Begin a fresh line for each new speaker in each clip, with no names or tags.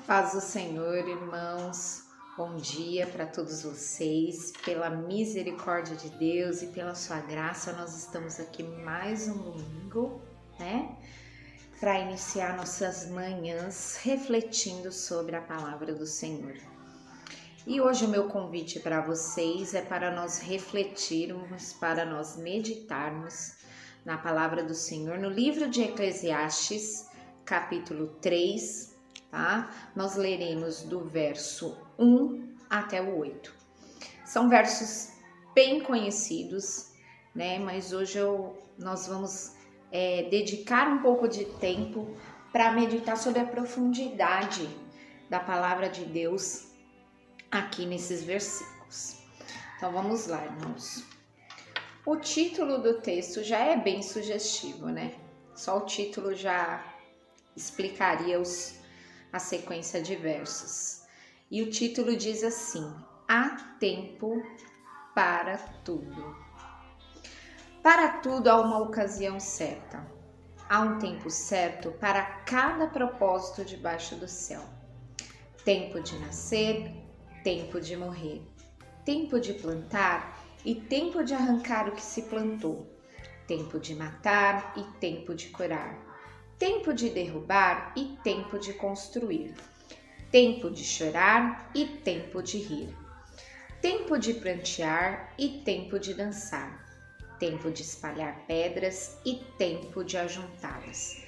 Paz do Senhor, irmãos. Bom dia para todos vocês. Pela misericórdia de Deus e pela sua graça, nós estamos aqui mais um domingo, para iniciar nossas manhãs refletindo sobre a palavra do Senhor. E hoje o meu convite para vocês é para nós refletirmos, para nós meditarmos na palavra do Senhor, no livro de Eclesiastes, capítulo 3, tá? Nós leremos do verso 1 até o 8. São versos bem conhecidos, mas hoje nós vamos dedicar um pouco de tempo para meditar sobre a profundidade da palavra de Deus aqui nesses versículos. Então vamos lá, irmãos. O título do texto já é bem sugestivo, Só o título já explicaria a sequência de versos. E o título diz assim: há tempo para tudo. Para tudo há uma ocasião certa. Há um tempo certo para cada propósito debaixo do céu. Tempo de nascer, tempo de morrer. Tempo de plantar e tempo de arrancar o que se plantou. Tempo de matar e tempo de curar. Tempo de derrubar e tempo de construir. Tempo de chorar e tempo de rir. Tempo de prantear e tempo de dançar. Tempo de espalhar pedras e tempo de ajuntá-las.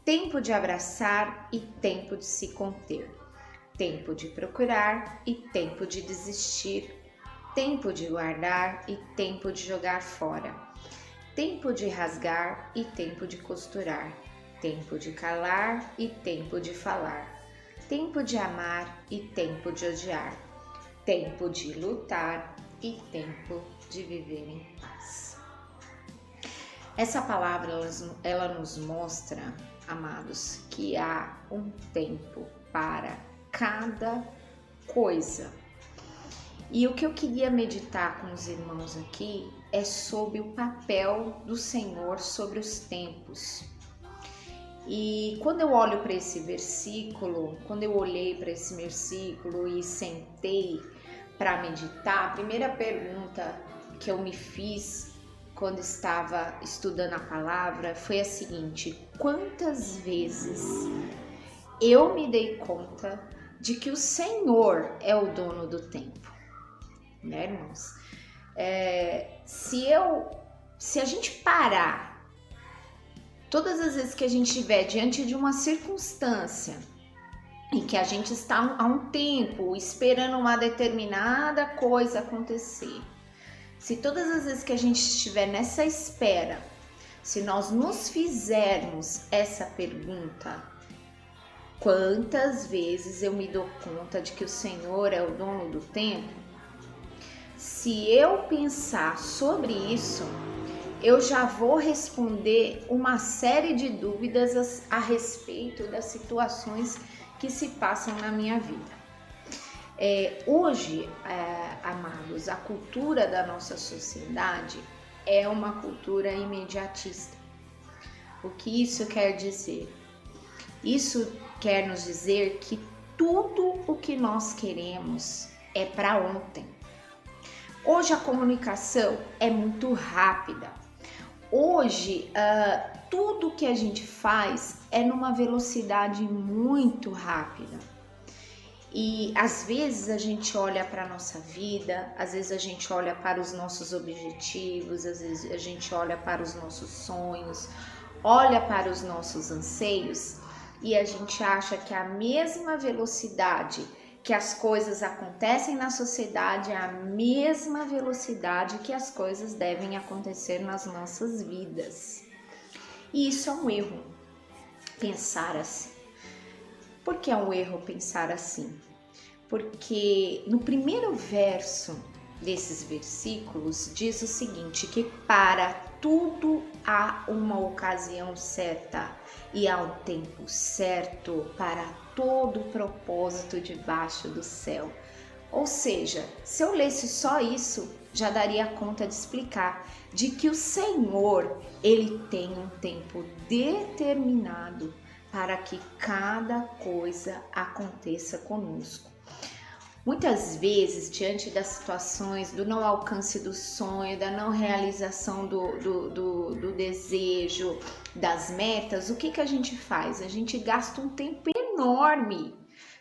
Tempo de abraçar e tempo de se conter. Tempo de procurar e tempo de desistir. Tempo de guardar e tempo de jogar fora. Tempo de rasgar e tempo de costurar. Tempo de calar e tempo de falar. Tempo de amar e tempo de odiar. Tempo de lutar e tempo de viver em paz. Essa palavra, ela nos mostra, amados, que há um tempo para cada coisa. E o que eu queria meditar com os irmãos aqui é sobre o papel do Senhor sobre os tempos. E quando eu olho para esse versículo, quando eu olhei para esse versículo e sentei para meditar, a primeira pergunta que eu me fiz quando estava estudando a palavra foi a seguinte: quantas vezes eu me dei conta de que o Senhor é o dono do tempo? Irmãos? Se a gente parar, todas as vezes que a gente estiver diante de uma circunstância em que a gente está há um tempo esperando uma determinada coisa acontecer, se todas as vezes que a gente estiver nessa espera, se nós nos fizermos essa pergunta: quantas vezes eu me dou conta de que o Senhor é o dono do tempo? Se eu pensar sobre isso, eu já vou responder uma série de dúvidas a respeito das situações que se passam na minha vida. Hoje, amados, a cultura da nossa sociedade é uma cultura imediatista. O que isso quer dizer? Isso quer nos dizer que tudo o que nós queremos é para ontem. Hoje a comunicação é muito rápida. Hoje, tudo que a gente faz é numa velocidade muito rápida. E às vezes a gente olha para a nossa vida, às vezes a gente olha para os nossos objetivos, às vezes a gente olha para os nossos sonhos, olha para os nossos anseios e a gente acha que a mesma velocidade que as coisas acontecem na sociedade é a mesma velocidade que as coisas devem acontecer nas nossas vidas. E isso é um erro, pensar assim. Por que é um erro pensar assim? Porque no primeiro verso desses versículos diz o seguinte, que para tudo há uma ocasião certa e há um tempo certo para todo propósito debaixo do céu. Ou seja, se eu lesse só isso, já daria conta de explicar de que o Senhor, ele tem um tempo determinado para que cada coisa aconteça conosco. Muitas vezes, diante das situações do não alcance do sonho, da não realização do desejo, das metas, o que a gente faz? A gente gasta um tempo enorme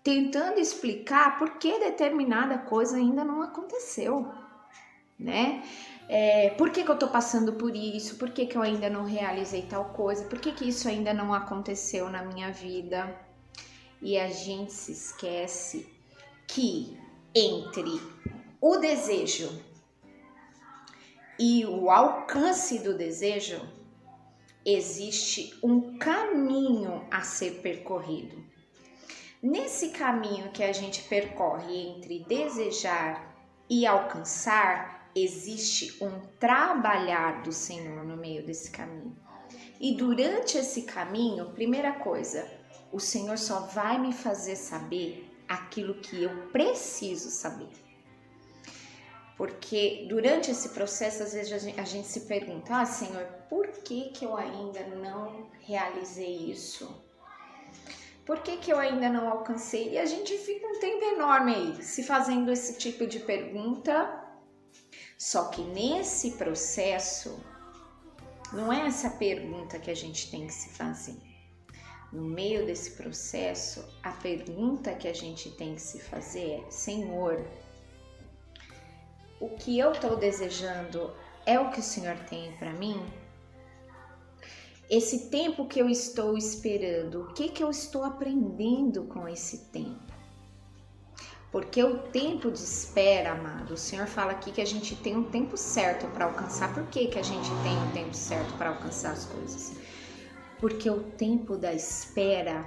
tentando explicar por que determinada coisa ainda não aconteceu, né? Por que eu tô passando por isso? Por que eu ainda não realizei tal coisa? Por que isso ainda não aconteceu na minha vida? E a gente se esquece que entre o desejo e o alcance do desejo existe um caminho a ser percorrido. Nesse caminho que a gente percorre entre desejar e alcançar, existe um trabalhar do Senhor no meio desse caminho. E durante esse caminho, primeira coisa, o Senhor só vai me fazer saber aquilo que eu preciso saber. Porque durante esse processo, às vezes a gente se pergunta, Senhor, por que eu ainda não realizei isso? Por que eu ainda não alcancei? E a gente fica um tempo enorme aí, se fazendo esse tipo de pergunta. Só que nesse processo, não é essa pergunta que a gente tem que se fazer. No meio desse processo, a pergunta que a gente tem que se fazer é: Senhor, o que eu estou desejando é o que o Senhor tem para mim? Esse tempo que eu estou esperando, o que eu estou aprendendo com esse tempo? Porque o tempo de espera, amado, o Senhor fala aqui que a gente tem um tempo certo para alcançar. Por que a gente tem um tempo certo para alcançar as coisas? Porque o tempo da espera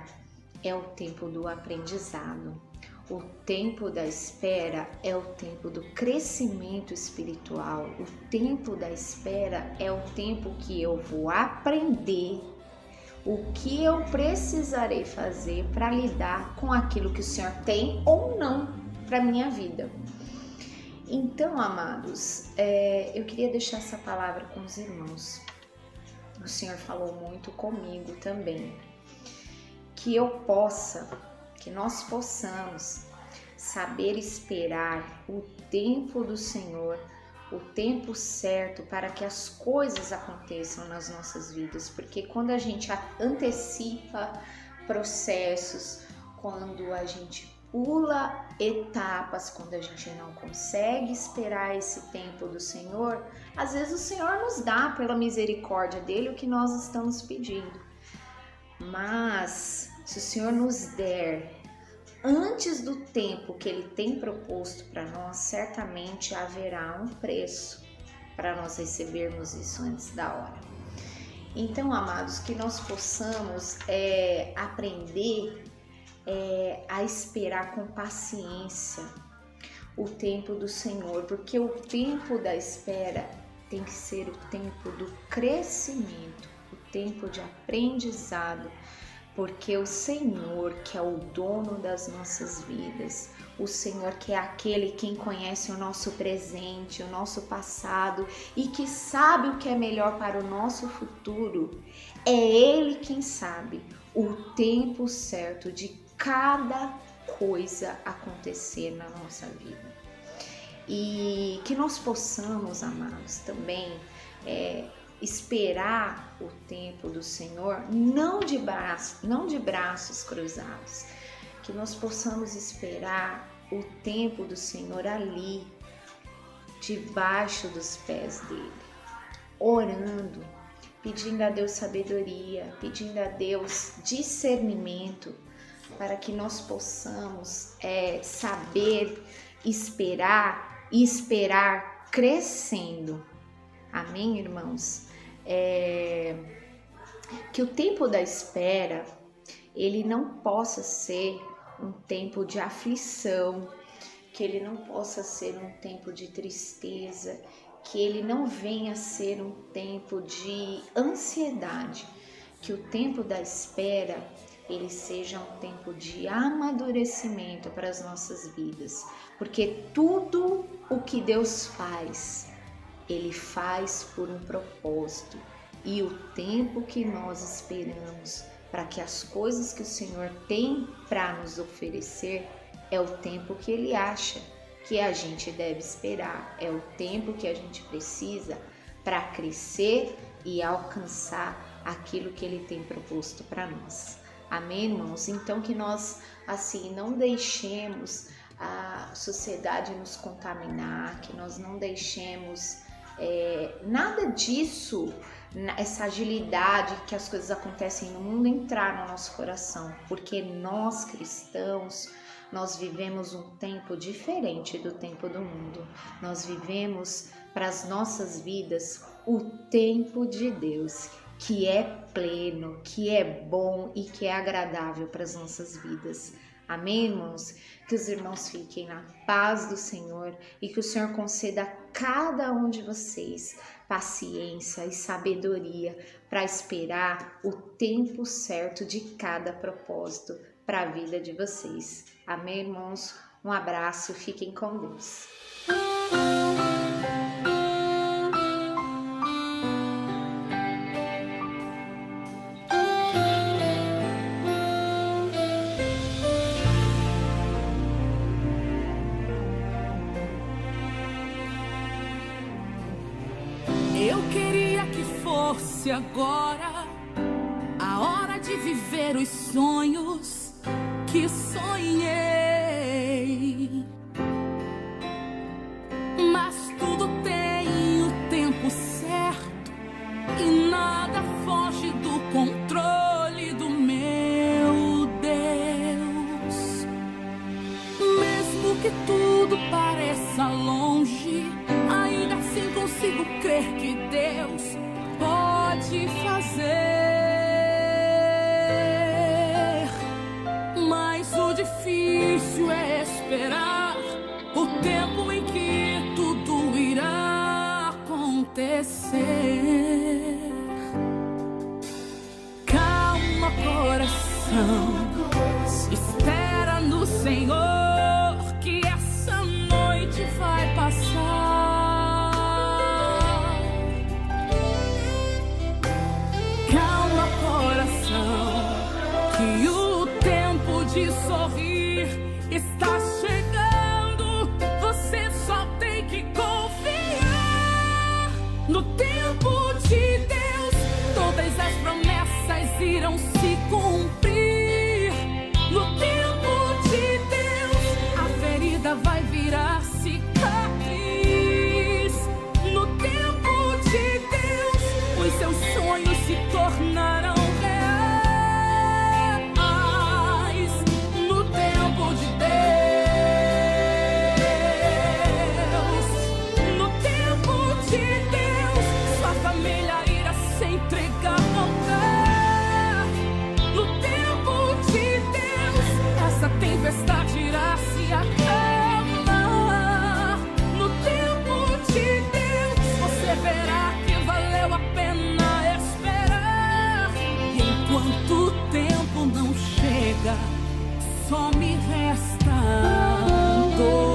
é o tempo do aprendizado. O tempo da espera é o tempo do crescimento espiritual. O tempo da espera é o tempo que eu vou aprender o que eu precisarei fazer para lidar com aquilo que o Senhor tem ou não para minha vida. Então, amados, eu queria deixar essa palavra com os irmãos. O Senhor falou muito comigo também. Que nós possamos saber esperar o tempo do Senhor, o tempo certo para que as coisas aconteçam nas nossas vidas. Porque quando a gente antecipa processos, quando a gente pula etapas, quando a gente não consegue esperar esse tempo do Senhor, às vezes o Senhor nos dá, pela misericórdia dele, o que nós estamos pedindo. Mas se o Senhor nos der antes do tempo que ele tem proposto para nós, certamente haverá um preço para nós recebermos isso antes da hora. Então, amados, que nós possamos aprender a esperar com paciência o tempo do Senhor, porque o tempo da espera tem que ser o tempo do crescimento, o tempo de aprendizado, porque o Senhor, que é o dono das nossas vidas, o Senhor que é aquele quem conhece o nosso presente, o nosso passado e que sabe o que é melhor para o nosso futuro, é Ele quem sabe o tempo certo de cada coisa acontecer na nossa vida. E que nós possamos, amados, também esperar o tempo do Senhor, não de braços cruzados, que nós possamos esperar o tempo do Senhor ali, debaixo dos pés dele, orando, pedindo a Deus sabedoria, pedindo a Deus discernimento, para que nós possamos saber esperar e esperar crescendo. Amém, irmãos? Que o tempo da espera, ele não possa ser um tempo de aflição, que ele não possa ser um tempo de tristeza, que ele não venha a ser um tempo de ansiedade, que o tempo da espera, ele seja um tempo de amadurecimento para as nossas vidas, porque tudo o que Deus faz, Ele faz por um propósito, e o tempo que nós esperamos para que as coisas que o Senhor tem para nos oferecer é o tempo que Ele acha que a gente deve esperar, é o tempo que a gente precisa para crescer e alcançar aquilo que Ele tem proposto para nós. Amém, irmãos? Então que nós, assim, não deixemos a sociedade nos contaminar, que nós não deixemos nada disso, essa agilidade que as coisas acontecem no mundo entrar no nosso coração, porque nós cristãos, nós vivemos um tempo diferente do tempo do mundo. Nós vivemos para as nossas vidas o tempo de Deus, que é pleno, que é bom e que é agradável para as nossas vidas. Amém, irmãos? Que os irmãos fiquem na paz do Senhor e que o Senhor conceda a cada um de vocês paciência e sabedoria para esperar o tempo certo de cada propósito para a vida de vocês. Amém, irmãos? Um abraço, fiquem com Deus.
Eu queria que fosse agora a hora de viver os sonhos que sonhei, mas tudo tem o tempo certo e nada foge do controle do meu Deus. Mesmo que tudo pareça longe, ainda assim consigo crer que Deus pode fazer. Mas o difícil é esperar o tempo em que tudo irá acontecer. Calma, coração, espera no Senhor, que essa noite vai passar. Calma, coração, que o tempo de sorrir está chegando. Você só tem que confiar no tempo de Deus. Todas as promessas irão se cumprir. No tempo de Deus, a ferida vai virar cicatriz. No tempo de Deus, os seus sonhos se tornarão reais. No tempo de Deus, no tempo de Deus, sua família irá se entregar ao altar. No tempo de Deus, essa tempestade irá se acalmar. No tempo de Deus, você verá que valeu a pena esperar. E enquanto o tempo não chega, só me resta adorar.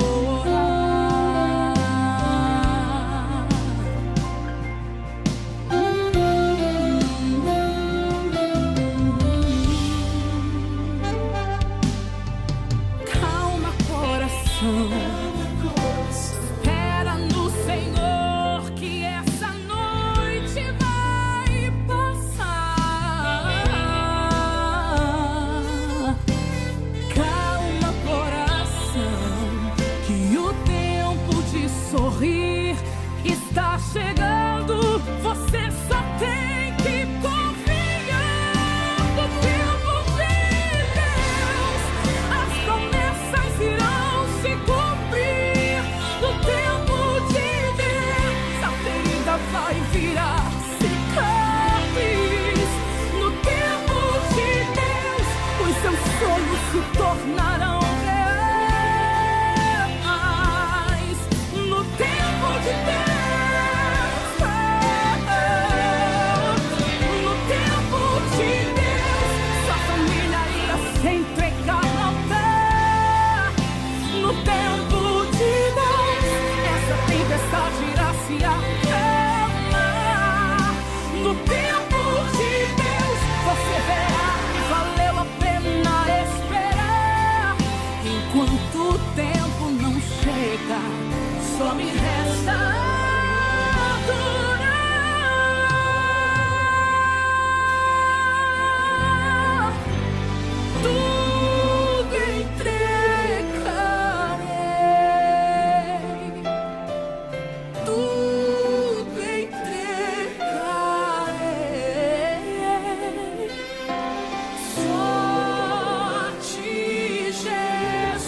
Calma, coração, espera no Senhor, que essa noite vai passar. Calma, coração,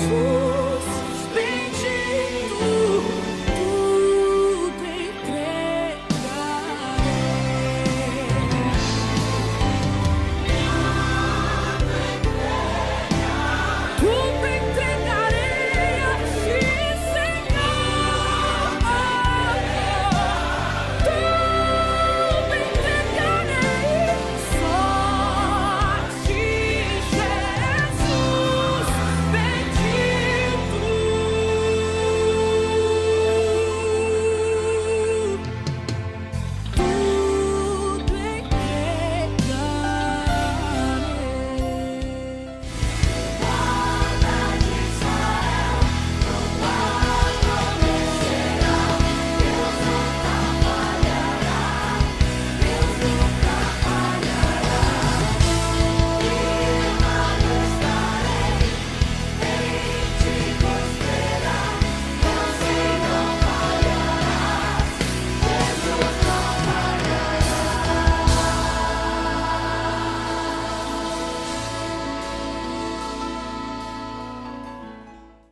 sua